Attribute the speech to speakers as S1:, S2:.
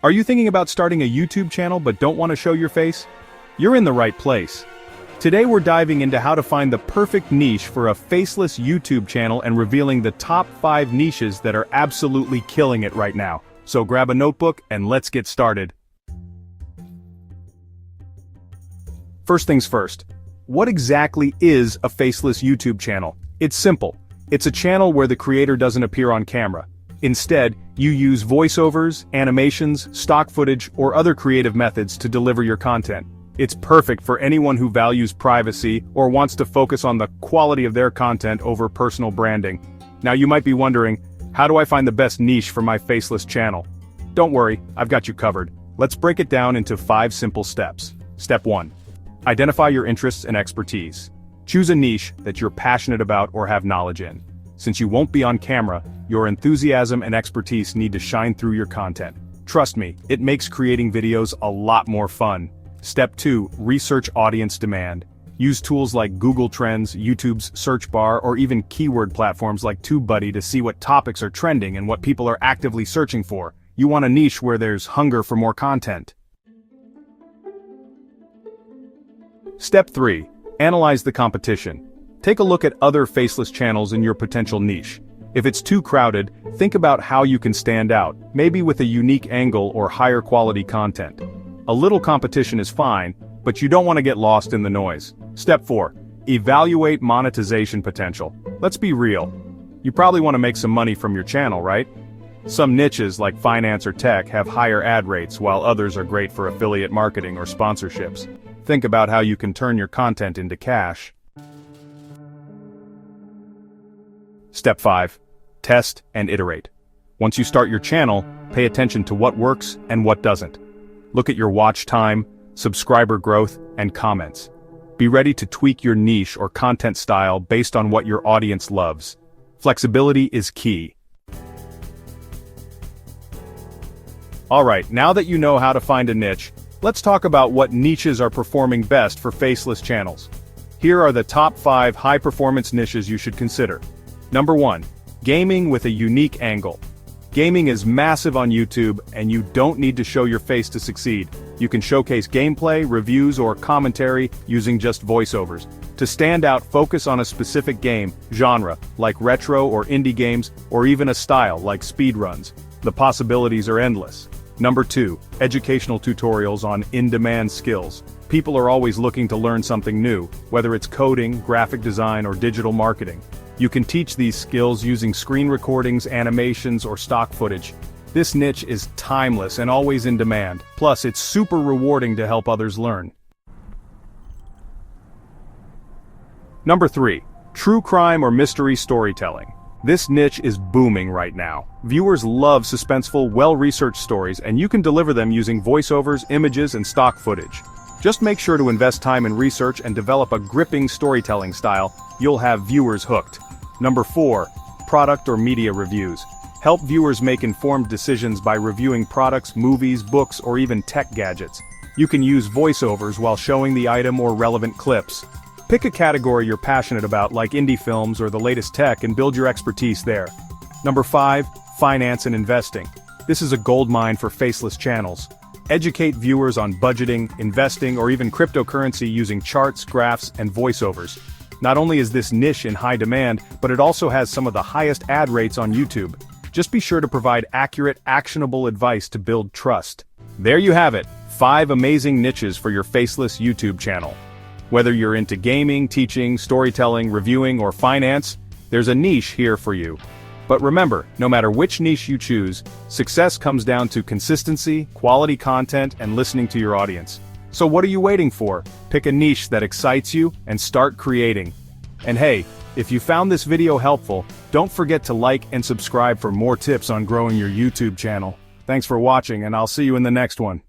S1: Are you thinking about starting a YouTube channel but don't want to show your face? You're in the right place. Today we're diving into how to find the perfect niche for a faceless YouTube channel and revealing the top 5 niches that are absolutely killing it right now. So grab a notebook and let's get started. First things first, what exactly is a faceless YouTube channel? It's simple. It's a channel where the creator doesn't appear on camera. Instead, you use voiceovers, animations, stock footage, or other creative methods to deliver your content. It's perfect for anyone who values privacy or wants to focus on the quality of their content over personal branding. Now you might be wondering, how do I find the best niche for my faceless channel? Don't worry, I've got you covered. Let's break it down into 5 simple steps. Step 1. Identify your interests and expertise. Choose a niche that you're passionate about or have knowledge in. Since you won't be on camera, your enthusiasm and expertise need to shine through your content. Trust me, it makes creating videos a lot more fun. Step 2. Research audience demand. Use tools like Google Trends, YouTube's search bar, or even keyword platforms like TubeBuddy to see what topics are trending and what people are actively searching for. You want a niche where there's hunger for more content. Step 3. Analyze the competition. Take a look at other faceless channels in your potential niche. If it's too crowded, think about how you can stand out, maybe with a unique angle or higher quality content. A little competition is fine, but you don't want to get lost in the noise. Step 4. Evaluate monetization potential. Let's be real. You probably want to make some money from your channel, right? Some niches like finance or tech have higher ad rates, while others are great for affiliate marketing or sponsorships. Think about how you can turn your content into cash. Step 5. Test and iterate. Once you start your channel, pay attention to what works and what doesn't. Look at your watch time, subscriber growth, and comments. Be ready to tweak your niche or content style based on what your audience loves. Flexibility is key. Alright, now that you know how to find a niche, let's talk about what niches are performing best for faceless channels. Here are the top 5 high-performance niches you should consider. Number 1. Gaming with a unique angle. Gaming is massive on YouTube, and you don't need to show your face to succeed. You can showcase gameplay, reviews, or commentary using just voiceovers. To stand out, focus on a specific game, genre, like retro or indie games, or even a style, like speedruns. The possibilities are endless. Number 2. Educational tutorials on in-demand skills. People are always looking to learn something new, whether it's coding, graphic design, or digital marketing. You can teach these skills using screen recordings, animations, or stock footage. This niche is timeless and always in demand, plus it's super rewarding to help others learn. Number 3. True crime or mystery storytelling. This niche is booming right now. Viewers love suspenseful, well-researched stories, and you can deliver them using voiceovers, images, and stock footage. Just make sure to invest time in research and develop a gripping storytelling style. You'll have viewers hooked. Number 4. Product or media reviews. Help viewers make informed decisions by reviewing products, movies, books, or even tech gadgets. You can use voiceovers while showing the item or relevant clips. Pick a category you're passionate about, like indie films or the latest tech, and build your expertise there. Number 5. Finance and investing. This is a goldmine for faceless channels. Educate viewers on budgeting, investing, or even cryptocurrency using charts, graphs, and voiceovers. Not only is this niche in high demand, but it also has some of the highest ad rates on YouTube. Just be sure to provide accurate, actionable advice to build trust. There you have it, 5 amazing niches for your faceless YouTube channel. Whether you're into gaming, teaching, storytelling, reviewing, or finance, there's a niche here for you. But remember, no matter which niche you choose, success comes down to consistency, quality content, and listening to your audience. So what are you waiting for? Pick a niche that excites you and start creating. And hey, if you found this video helpful, don't forget to like and subscribe for more tips on growing your YouTube channel. Thanks for watching, and I'll see you in the next one.